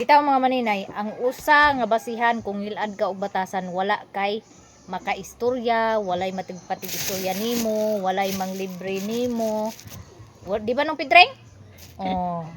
Bitaw mga maninay, ang usa nga basihan kung hilad ka og batasan wala kay makaistorya, walay matigpatig istorya nimo, walay manglibre nimo. Di ba nung Pedreng? Oh.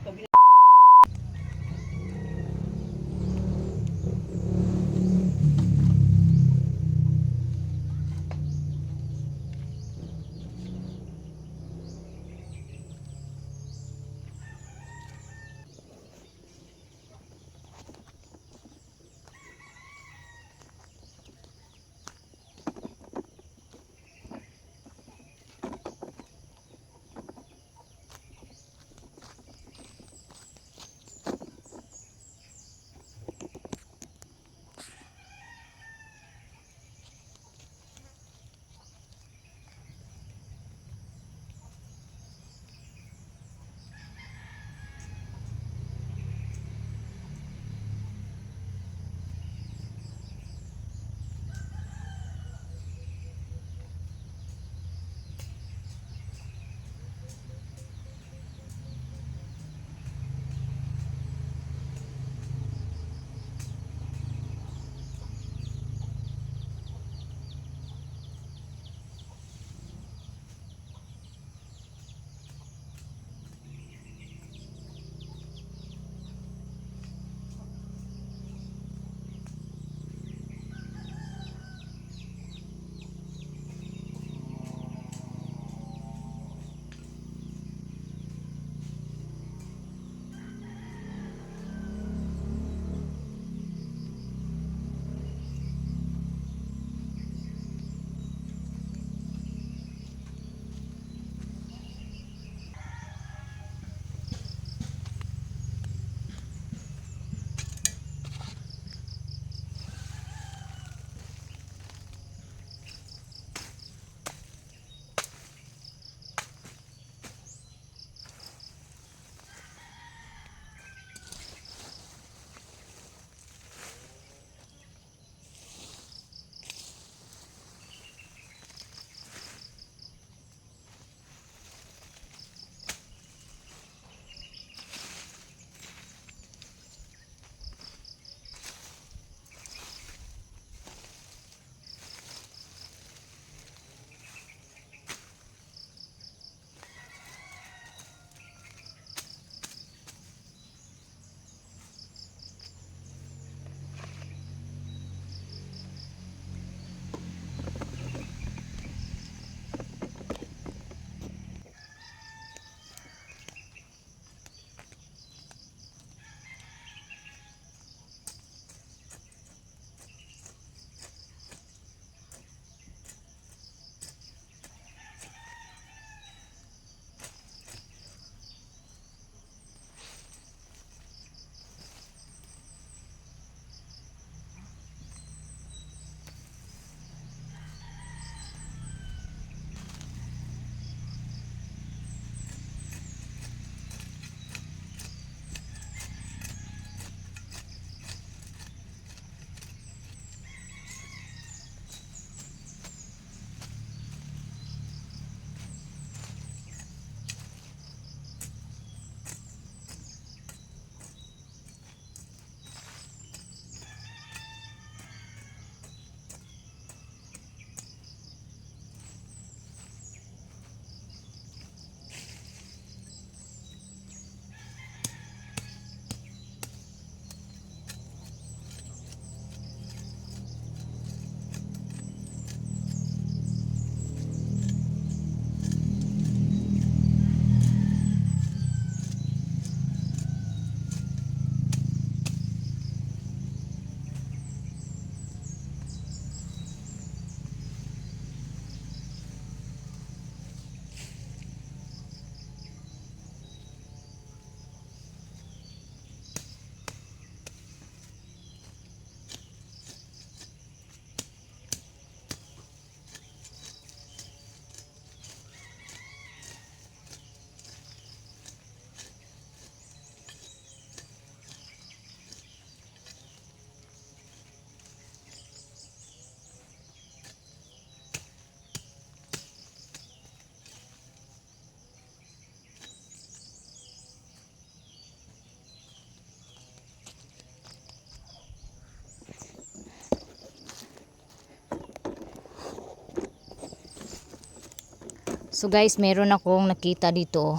So guys, meron akong nakita dito.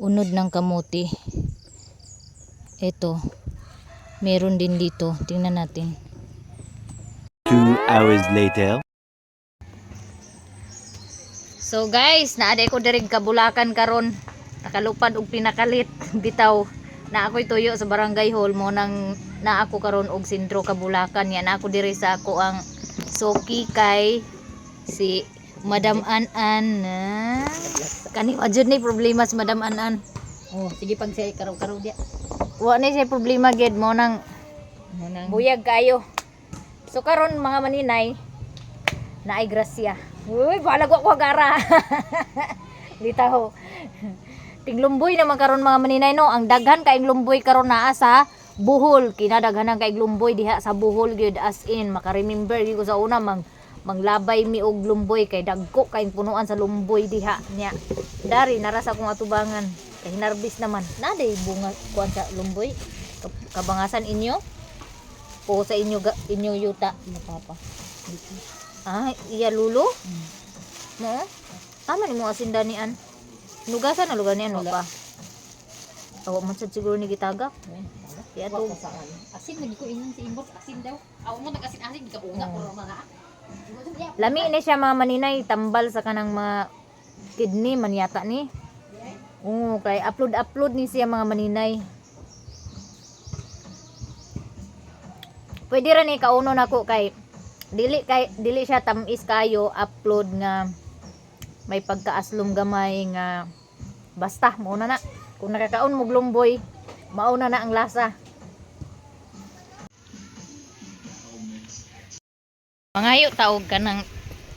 Unod ng kamuti. Ito. Meron din dito. Tingnan natin. 2 hours later. So guys, naaday ko dirig kabulakan karon. Nakalupad og pinakalit bitaw. Na ako'y tuyo sa barangay hall mo nang na ako karon og sentro kabulakan. Yan ako diri sa ako ang soki kay si Madam An-An na kani wajud ni problema si Madam An-An. Oh, sige pag siya karaw-karaw dia. Wa ni siya problema gid mo nang buyag kayo. So karon mga maninay naay grasya. Uy, balag ko agara. Litaw. Tinglumboy naman karon mga maninay no. Ang daghan kay lumboy karon naa sa Bohol. Kinadaghanan kay lumboy diha sa Bohol gyud as in maka-remember ko sa una manglabay mi og lumboy kay dagko kay punuan sa lumboy diha nya. Dari narasa kong atubangan kay hinarbis naman. Naday bunga kuan sa lumboy. Kabangasan inyo o sa inyo yuta Papa. ah iya lulo mo tama ni mo asin danian nugasan na lugar niyan no pa awa man sad siguro ni gitagak kaya to Asin lagi ko ingon si Imbot, asin daw. Aw mo nag-asin-asin di ka bunga pero mga. lami ni siya mga maninay tambal sa kanang mga kidney man yata ni kay upload ni siya mga maninay. Pwede ra ni kauno nako kay dili siya tamis kayo upload nga may pagkaaslom gamay nga basta mao na kung nakakaon mo glumboy mauna na ang lasa. Mangayo taog ka ng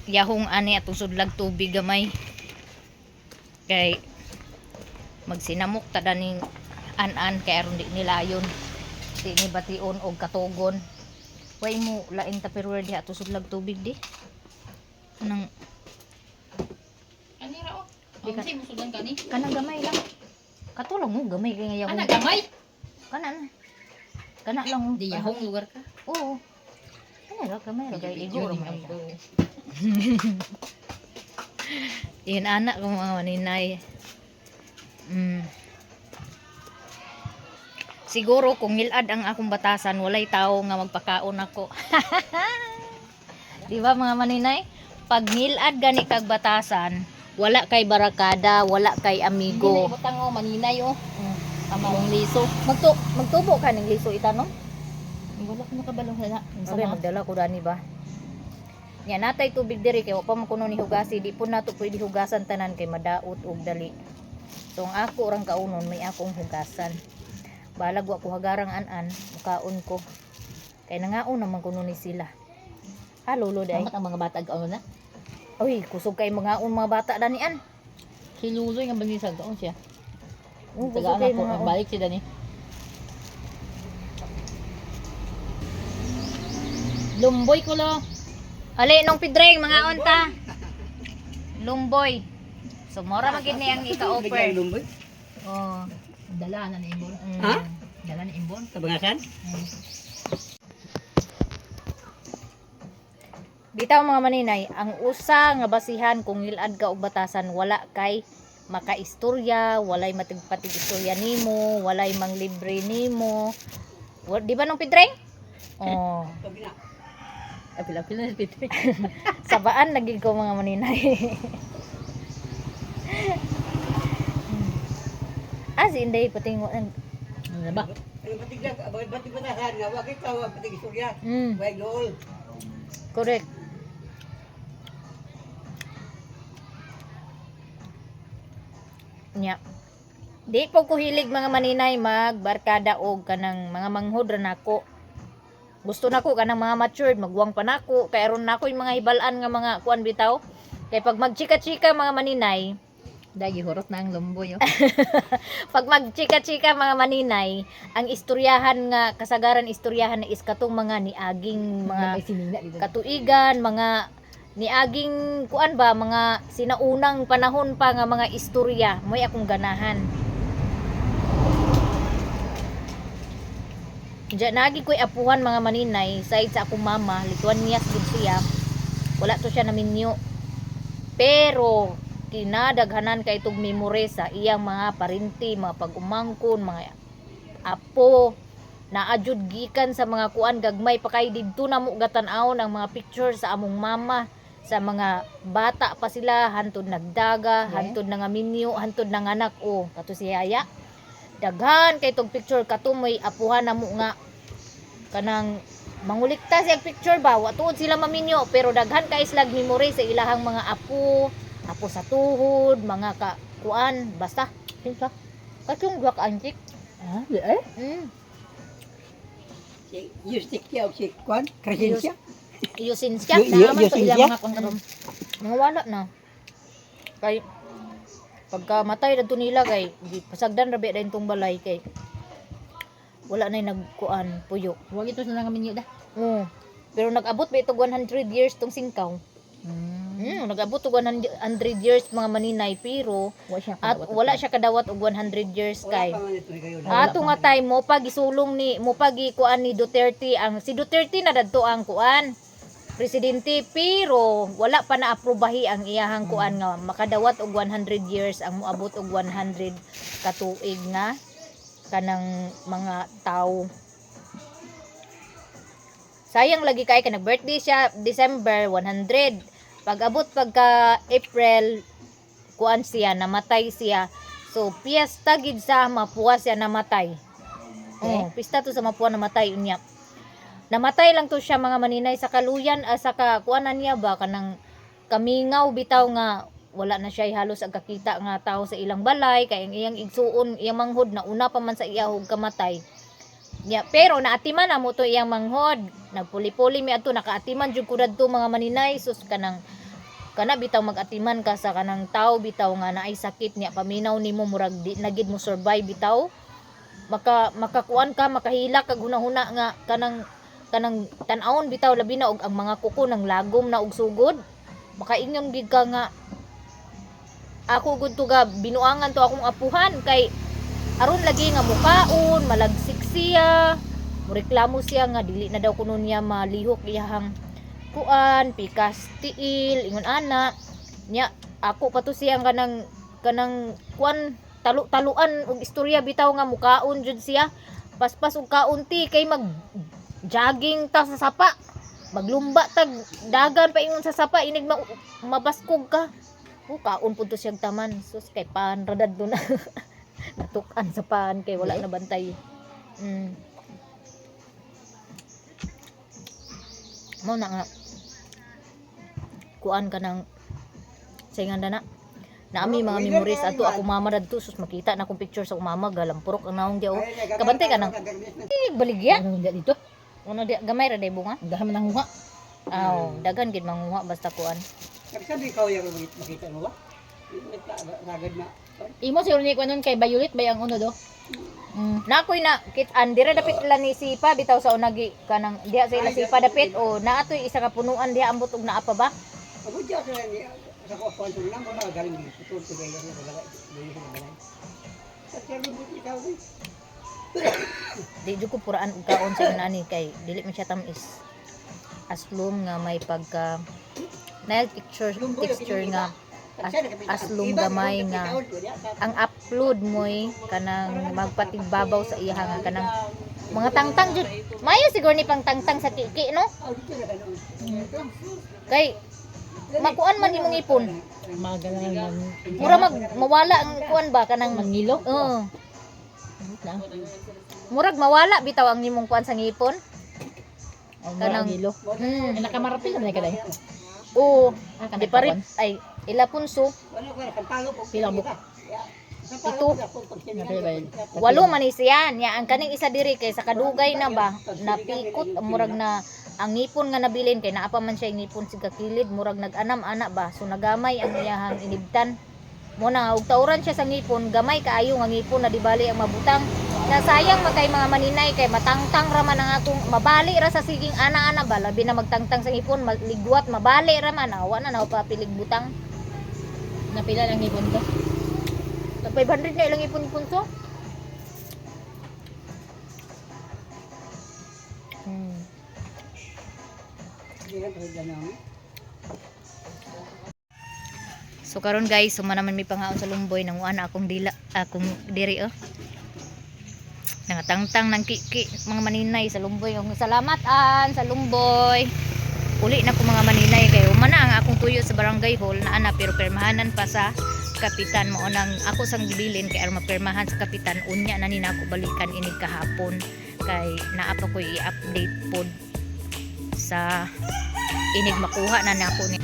yahong ani atong sudlag tubig gamay kay magsinamok tada ning an-an kay aron di nilayon di ni bation og katugon. Way mo laing tupperware diha to sudlag tubig di. Anang Ani ra o. Ang say mo sudan kani. kanang gamay lang. Katulong mo gamay kay nga Ana yahong. gamay. Kana lang. Di yahong lugar ka. Oo. Ano ra gamay ra kay igo ra man. Yan anak ko mga maninay. Siguro kung ngilad ang akong batasan, walay tao nga magpakaon ako. Di ba mga maninay? Pag ngilad gani kag batasan, wala kay barakada, wala kay amigo. Butang o maninay o. Among liso. Magtubo ka ng liso itanom? Wala ko nakabalo na. Sabi magdala ko dani ba? Nya natay tubig diri kay wa pa man kuno ni hugasi, di po nato pwede hugasan tanan kay madaot og dali. So ang ako rang kaunon may akong hugasan. Balag wa ko hagarang an-an, mukaon ko. Kay nangaon naman kuno ni sila. Ha lolo day. Ang mga bata gaon na. Uy, kusog kay mga bata danian. Si Luloy nga banisag gaon siya. Kusog Tagaan kay ako mga balik siya dani. Lumboy ko lo. Ali nung pidreng mga onta. Lumboy. So mora magid ni ang ika-offer. Oh. Dala na ni Imbon. Ha? Dala ni Imbon. Kabangasan? Bitaw mga maninay, ang usa nga basihan kung ngilad ka og batasan wala kay makaistorya, walay matigpatig istorya nimo, walay manglibre nimo. Di ba nung pidreng? Oh. Apil-apil na si Peter. Sabaan lagi ko mga maninay. Si Inday pating Ano ba? Batig batasan nga, wakit ka, batig istorya. Way goal. Correct. Nya. Di po ko hilig mga maninay magbarkada og kanang mga manghod ra nako. Gusto nako kanang mga matured magwang pa nako kay aron nako yung mga hibalan nga mga kuan bitaw. Kay pag magchika-chika mga maninay, Dagi horot na ang lumboy. pag magchika-chika mga maninay, ang istoryahan nga kasagaran istoryahan na is katong mga niaging mga sinina dito. katuigan, mga niaging kuan ba mga sinaunang panahon pa nga mga istorya moy akong ganahan. Diyan nagi ko'y apuhan mga maninay side sa akong mama, lituan niya gid siya. Wala to siya na minyo. Pero kinadaghanan kay itong memory sa iyang mga parinti, mga pag-umangkon, mga apo, naadjud gikan sa mga kuan gagmay pa kay didto na mo gatan-aw ang mga picture sa among mama sa mga bata pa sila hantod nagdaga, hantod na nga minyo, hantod na nga anak o kato si Yaya. Daghan kay tong picture katumoy apuhan na mo nga kanang mangulikta siya picture ba wa tuod sila maminyo pero daghan kay slag memory sa ilahang mga apo sa tuhod mga kuan basta kinsa katong duha ka antik Si Justik siya o si Kwan, Crescencia. Iyusin siya Naman to Yusin ilang siya? mga kung wala na kay pagka matay na to nila kay di pasagdan rabi dayon tong balay kay wala na yung nagkuan puyo. Huwag ito sa nga minyo da. Oo. Pero nag-abot ba ito 100 years tong singkaw? Nag-abot og 100 years mga maninay pero wala siya kadawat og 100 years kay. Ato nga time mo pag isulong ni mo pag ikuan ni Duterte ang si Duterte na dadto ang kuan presidente pero wala pa na-aprobahi ang iyahang kuan nga makadawat og 100 years ang moabot og 100 katuig nga kanang mga tao. Sayang lagi kay nag-birthday siya December 100. Pag abot pagka April kuan siya namatay siya. So piyesta gid sa Mapua siya namatay. Oh, pista to sa Mapua namatay unya. Namatay lang to siya mga maninay sa kaluyan sa kuanan niya ba kanang kamingaw bitaw nga wala na siya halos ang kakita nga tao sa ilang balay kay ang iyang igsuon iyang manghod na una pa man sa iyahog kamatay. Yeah, pero naatiman na mo to iyang manghod. Nagpuli-puli mi adto nakaatiman jud ko dadto mga maninay sus kana bitaw mag-atiman ka sa kanang tao bitaw nga naay sakit niya paminaw nimo murag di na gid mo survive bitaw. Makakuan ka makahila kag hunahuna nga kanang tan-awon bitaw labi na og ang mga kuko nang lagom na og sugod. Makaingon gid ka nga ako gud to ga binuangan to akong apuhan kay aron lagi nga mukaon malagsik siya mureklamo siya nga dili na daw kuno niya malihok iyahang kuan pikas tiil ingon ana nya ako pa to siya kanang kuan taluan og istorya bitaw nga mukaon jud siya paspas og kaunti kay mag jogging ta sa sapa maglumba tag dagan pa ingon sa sapa inig mabaskog ka kaon pud to siyang taman sus kay panradad do na natukan sa paan kay wala na bantay. Mo na nga kuan ka ng sayngan na naami mga memories ato ako mama dadto sus makita na akong picture sa mama galampurok ang naong diaw kabantay ka nang baligya dito. uno di gamay ra day bunga Daham nang huwa. dagan gid manguha basta kuan Sabi ikaw yung makita mo ba? Ragad na. Imo siguro ni kunon kay Violet bay ang uno do. Nakoy na kit andire dapit la ni Sipa bitaw sa unagi kanang diha sa ila Sipa dapit o naatoy isa ka punuan diha ambot og naa pa ba? Ako diya sa kuwan to lang ba galing dito to gaya na balay. Sa lubot ikaw ni. Di jud ko puraan og kaon sa nani kay dili man siya tamis. Aslum nga may pagka na texture nga aslum gamay nga ang upload mo'y kanang magpatigbabaw sa iya nga kanang mga tangtang jud mayo siguro ni pang tangtang sa kiki no kay makuan man imong ipon Magalang mura mawala ang kuan ba kanang mangilo. murag mawala bitaw ang nimong kuan sa ngipon Kanang ngilo. Nakamarapil na kada. oo Kanang di pa rin ay ila punso Pilang buka. ito walo man ni siya nya ang kaning isa diri kay sa kadugay na ba napikot murag na ang ngipon nga nabilin kay naa pa man siya ngipon sa kilid murag nag-anam ana ba so nagamay ang iyahang inibtan mo na og tauran siya sa ngipon gamay kaayo nga ngipon na di bali ang mabutang na sayang magkay mga maninay kay matangtang ra man ang akong mabali ra sa siging ana-ana ba labi na magtangtang sa ngipon ligwat mabali ra man awa na papilig butang Napila lang ngipon ko. 500 na ilang ipon punso. So karon guys, suma naman may panghaon sa lumboy nang ana akong akong diri oh. Nangatangtang ng kiki mga maninay sa lumboy. Salamat sa lumboy. Uli na ko mga maninay kay umana ang akong tuyo sa barangay hall na ana pero permahanan pa sa kapitan mo nang ako sang gibilin kay aron mapirmahan sa kapitan unya na ni nako balikan inig kahapon kay naa pa ko i-update pod sa inig makuha na nako ni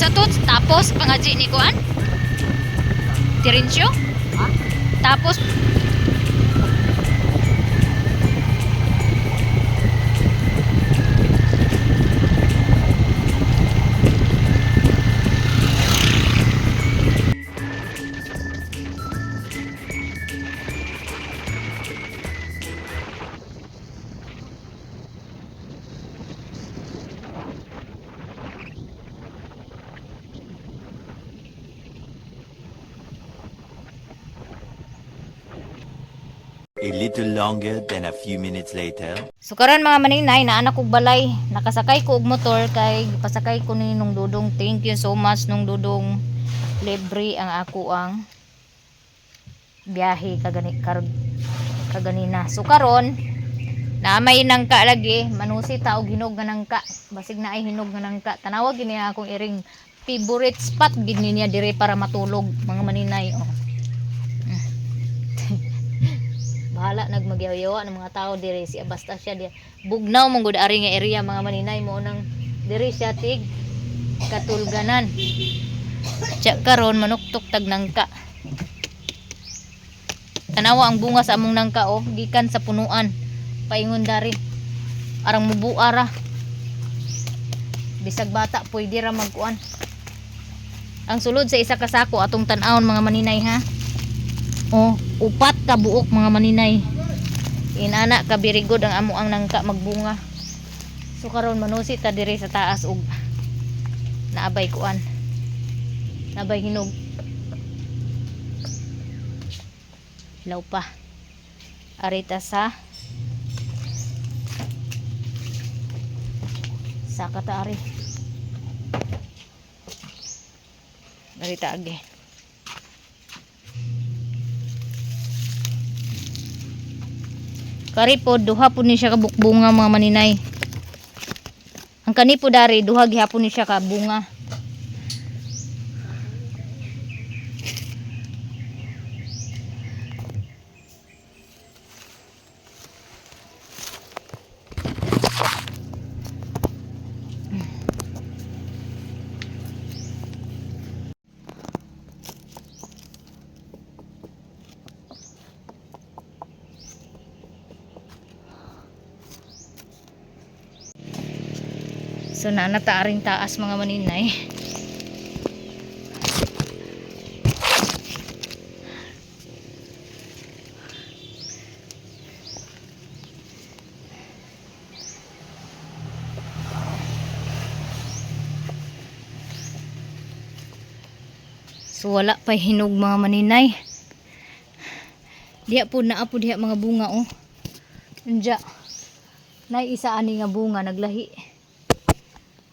sa to tapos pangaji ni kuan Tirensyo tapos A little longer than a few minutes later. so karon mga maninay na anak kog balay nakasakay ko og motor kay pasakay ko ni nung dudong thank you so much nung dudong libre ang ako ang biyahe kaganina so karon na may nangka lagi manusi ta og hinog nga nangka basig na ay hinog nga nangka tanawag gini akong iring favorite spot gid niya dire para matulog mga maninay oh. Bahala nagmagyaw-yawa ng mga tao dire siya basta siya di bugnaw mong gud ari nga area mga maninay mo nang dire siya tig katulganan siya karon manuktok tag nangka tanawa ang bunga sa among nangka oh gikan sa punuan paingon dari arang mubuara bisag bata pwede ra magkuan ang sulod sa isa ka sako atong tan-awon mga maninay ha oh upat ka buok mga maninay inana ka birigod ang amo ang nangka magbunga so karon manusi ta diri sa taas og naabay kuan naabay hinog hilaw pa arita sa kataari arita agi kari po duha po ni siya ka bukbunga mga maninay ang kani po dari duha gihapon ni siya ka bunga so nataaring taas mga maninay so wala pa hinog mga maninay diha po naa po diha mga bunga oh diya na isa ani nga bunga naglahi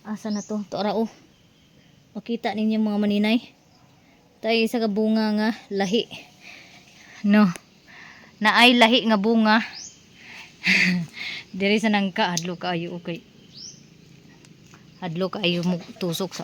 asa na to ra oh makita ninyo mga maninay tayo isa ka bunga nga lahi no naay lahi nga bunga diri sa nangka hadlo kaayo okay hadlo kaayo mo tusok sa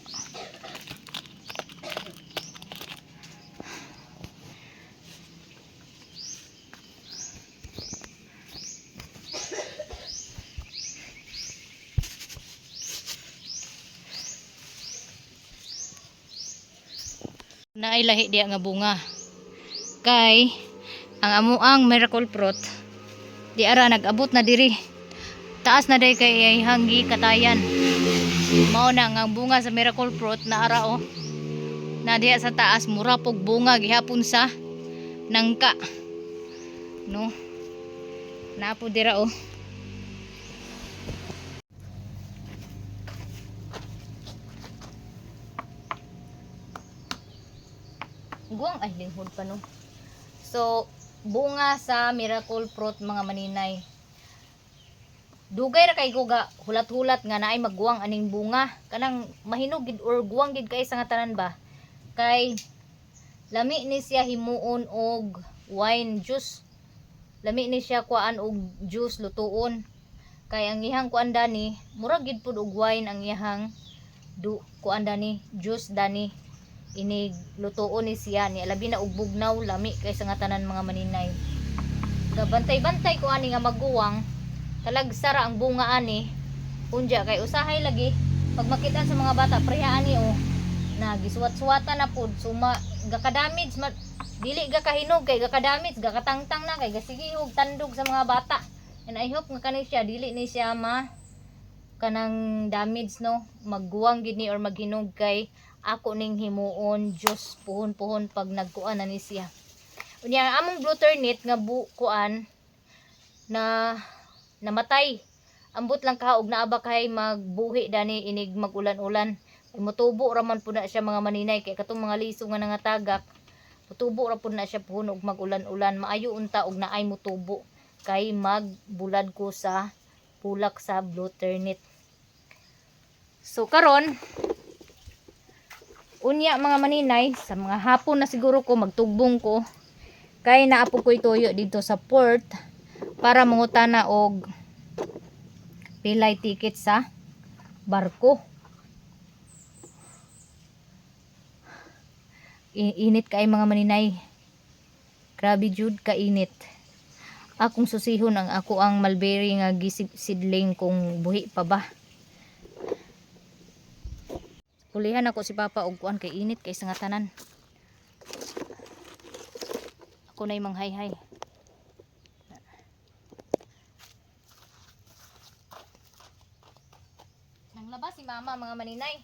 naay lahi diya nga bunga kay ang amuang miracle fruit di ara nag-abot na diri taas na day kay hanggi katayan mao na nga bunga sa miracle fruit na ara oh na diya sa taas mura pog bunga gihapon sa nangka no napo dira oh guwang ay linghod pa no so bunga sa miracle fruit mga maninay. Dugay ra kay ko ga hulat-hulat nga naay magguwang aning bunga. Kanang mahinog gid or guwang gid kay sa nga tanan ba. Kay lami ni siya himuon og wine juice. Lami ni siya kuan og juice lutuon. Kay ang ihang kuan dani, murag gid pud og wine ang ihang kuan dani, juice dani. Inig lutuon ni siya ni labi na og bugnaw lami kay sa nga tanan mga maninay. Gabantay-bantay ko ani nga magguwang, talagsara ang bunga ani. Unja kay usahay lagi pag makita sa mga bata preha ani na gisuwat-suwatan na pud suma gaka-damage dili gakahinog kay gaka-damage gakatangtang na kay gasigihog tandog sa mga bata. And I hope nga kani siya dili ni siya kanang damage no, magguwang gid ni or maghinog kay ako ning himuon Diyos puhon-puhon pag nagkuan na ni siya. Unya among blue turnip nga kuan na namatay. Ambot lang kaog na aba kay magbuhi dani inig magulan-ulan. Mutubo ra man pud na siya mga maninay kay katong mga liso nga nangatagak. Mutubo ra pud na siya puhon og magulan-ulan. Maayo unta og naay mutubo kay magbulad ko sa pulak sa blue turnip. So karon unya mga maninay, sa mga hapon na siguro ko magtugbong ko kay naapo ko'y tuyo dito sa port para mangutana og pilay ticket sa barko. Init kay mga maninay, grabe jud ka init. Akong susihon ang ako ang mulberry nga gisidling kung buhi pa ba. Pulihan ako si Papa og kuan kay init kay sa nga tanan. Ako nay manghayhay. Nang labas si Mama mga maninay.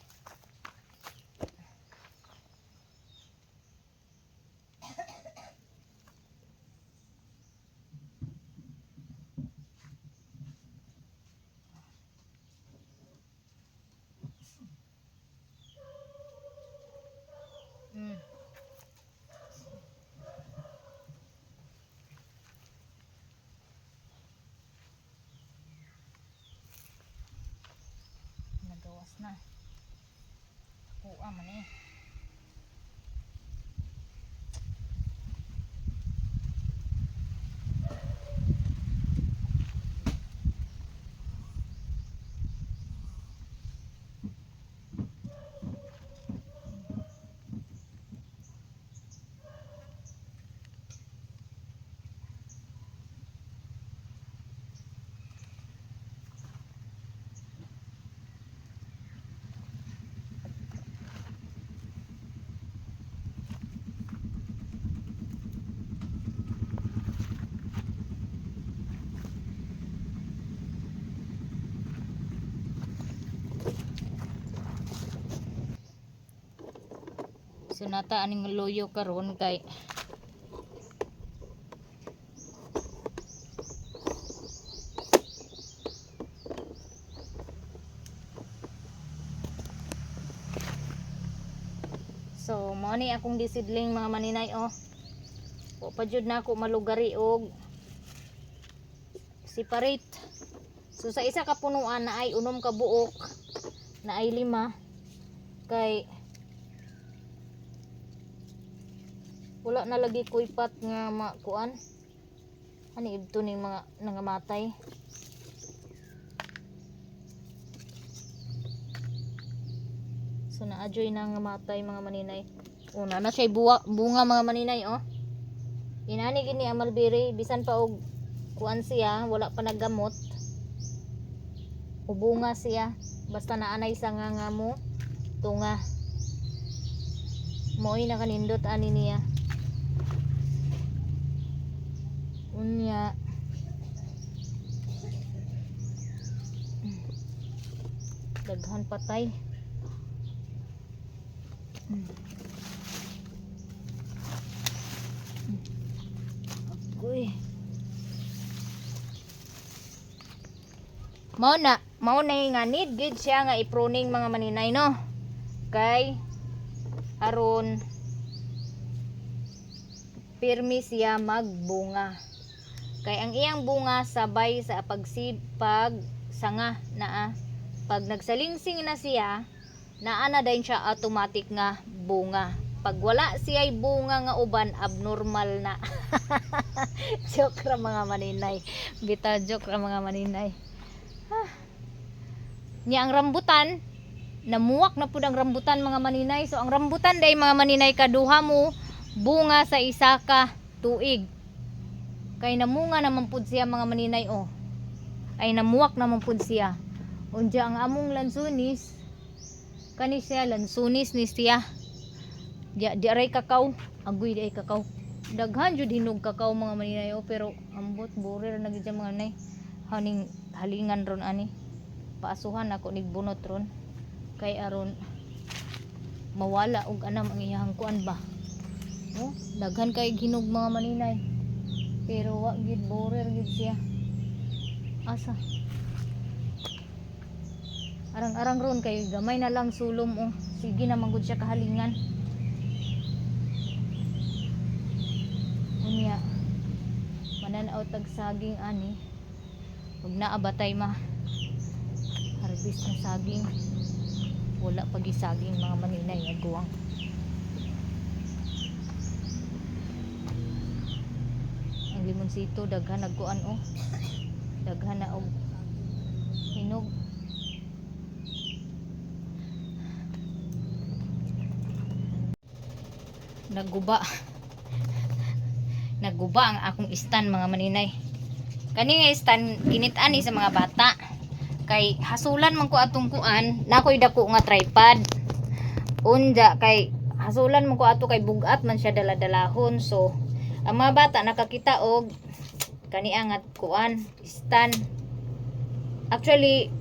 Nagawas na. Kuha man eh. So nata aning loyo karon kay so mao ni akong gisidling mga maninay o pa jud na ako malugari og separate. So sa isa ka punuan na ay 6 ka buok na ay 5 kay wala na lagi kuipat nga makuan ani ibto ning mga nangamatay. So naadyoy na ngamatay mga maninay. Una na siya bunga mga maninay inani gini ang mulberry bisan pa og kuan siya wala pa naggamot ubunga siya basta naanay sa nga mo tunga mo'y nakanindot ani niya. Unya daghan patay. Agoy. Mao na nga need gid siya nga i-pruning mga maninay no. Kay aron pirmi siya magbunga. Kay ang iyang bunga sabay sa pag sanga naa. Pag nagsalingsing na siya, naa na din siya automatic nga bunga. Pag wala siya'y bunga nga uban, abnormal na. Joke ra mga maninay. Bita joke ra mga maninay. Nya ang rambutan, namuwak na pud ang rambutan mga maninay. So ang rambutan day mga maninay kaduha mo bunga sa isa ka tuig. Kay namunga naman pud siya mga maninay oh. Ay namuwak naman pud siya. Unya ang among lansunis kani siya lansunis ni siya. Di aray kakao, agoy di ay kakao. Daghan jud hinog kakao mga maninay oh, pero ambot burir na gid mga nay. Haning halingan ron ani. Paasuhan ako nigbunot ron kay aron mawala og anam ang iyang kuan ba. Oh, daghan kay hinog mga maninay. Pero wa gid burir gid siya. Asa? Arang-arang ron kay gamay na lang sulom oh. Sige na manggod siya kahalingan. Unya mananaw tag saging ani. Huwag na abatay harvest na saging. Wala pagi saging mga maninay aguwang. Ang limonsito daghan nagkuan oh. Daghan na og hinog. Naguba ang akong stand mga maninay. Kani nga stand ginit-ani sa mga bata. Kay hasulan man ko atong kuan, nakoy dako nga tripod. Unda kay hasulan man ko ato kay bugat man siya dala-dalahon. So ang mga bata nakakita og kani ang kuan stand. Actually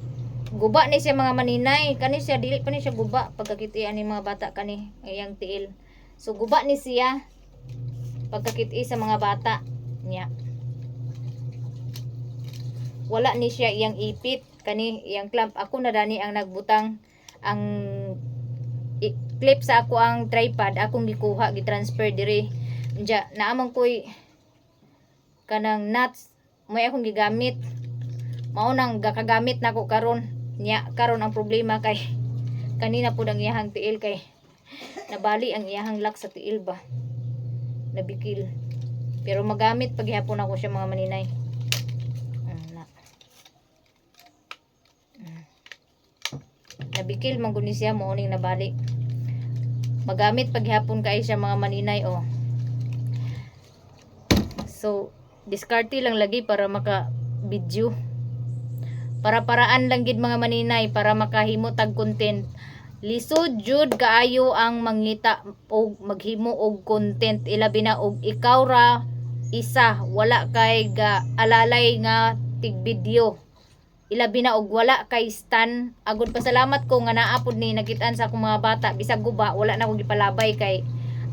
guba ni siya mga maninay. Kani siya dili pa ni siya guba pagkakit-i ani mga bata kani iyang tiil. So guba ni siya pagkakit-i sa mga bata niya. Wala ni siya iyang ipit kani iyang clamp. Ako na dani ang nagbutang ang clip sa ako ang tripod akong gikuha gitransfer diri. Unya naamang koy kanang nuts may akong gigamit. Mao nang gakagamit nako karon. Nya karon ang problema kay kanina pud ang iyahang tiil kay nabali ang iyahang lock sa tiil ba. Nabikil. Pero magamit paghihapon ako siya mga maninay. Nabikil man gud ni siya mo ning nabali. Magamit paghihapon kay siya mga maninay oh. So diskarte lang lagi para maka video. Para-paraan lang gid mga maninay para makahimo tag content. Lisod jud kaayo ang mangita og maghimo og content ilabi na og ikaw ra isa wala kay ga alalay nga tig video. Ilabi na og wala kay stand. Agud pasalamat ko nga naapod ni nakitaan sa akong mga bata bisag guba wala na ko gipalabay kay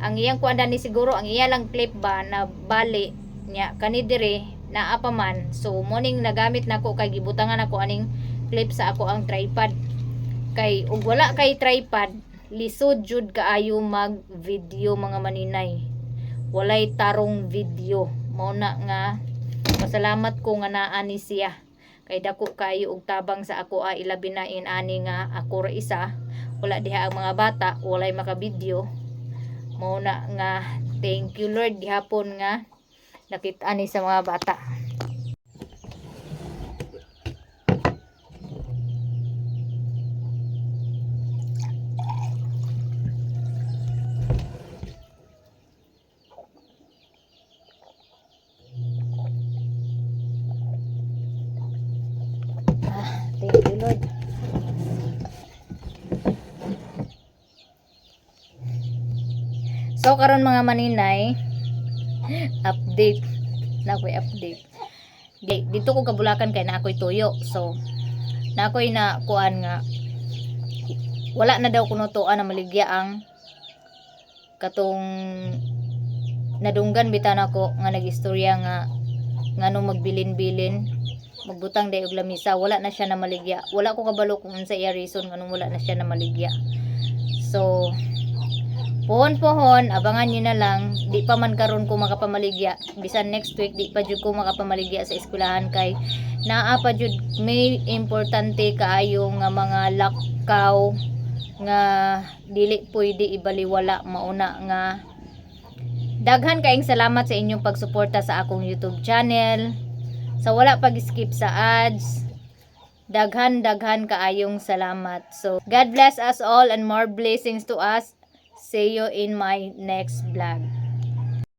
ang iyang kuanda ni siguro ang iya lang clip ba na bali nya kani dire naa pa man. So morning nagamit nako kay gibutangan ako aning clip sa ako ang tripod. Kay ug wala kay tripod lisod jud kaayo mag video mga maninay. Walay tarong video. Mao na nga pasalamat ko nga naa ni siya. Kay dako kayo og tabang sa ako ilabi na ani nga ako ra isa. Wala diha ang mga bata, walay makabidyo. Mao na nga thank you Lord gihapon nga nakita ni sa mga bata. Thank you Lord. So karon mga maninay, update na ako'y update. Dito ko kabulakan kay na ako'y tuyo. So na ako'y na kuan nga wala na daw kuno tuan na maligya ang katong nadunggan bitan ako nga nagistorya nga ngano magbilin-bilin magbutang day og lamisa wala na siya na maligya. Wala ko kabalo kung unsa iya reason nganong wala na siya na maligya. So Pohon, abangan nyo na lang. Di pa man karon ko makapamaligya. Bisan next week, di pa jud ko makapamaligya sa eskwelahan kay naa pa jud may importante kaayo nga mga lakaw nga dili pwede ibaliwala. Mauna nga daghan kaayong salamat sa inyong pagsuporta sa akong YouTube channel. Sa wala pag-skip sa ads, daghan kaayong salamat. So, God bless us all and more blessings to us. See you in my next vlog.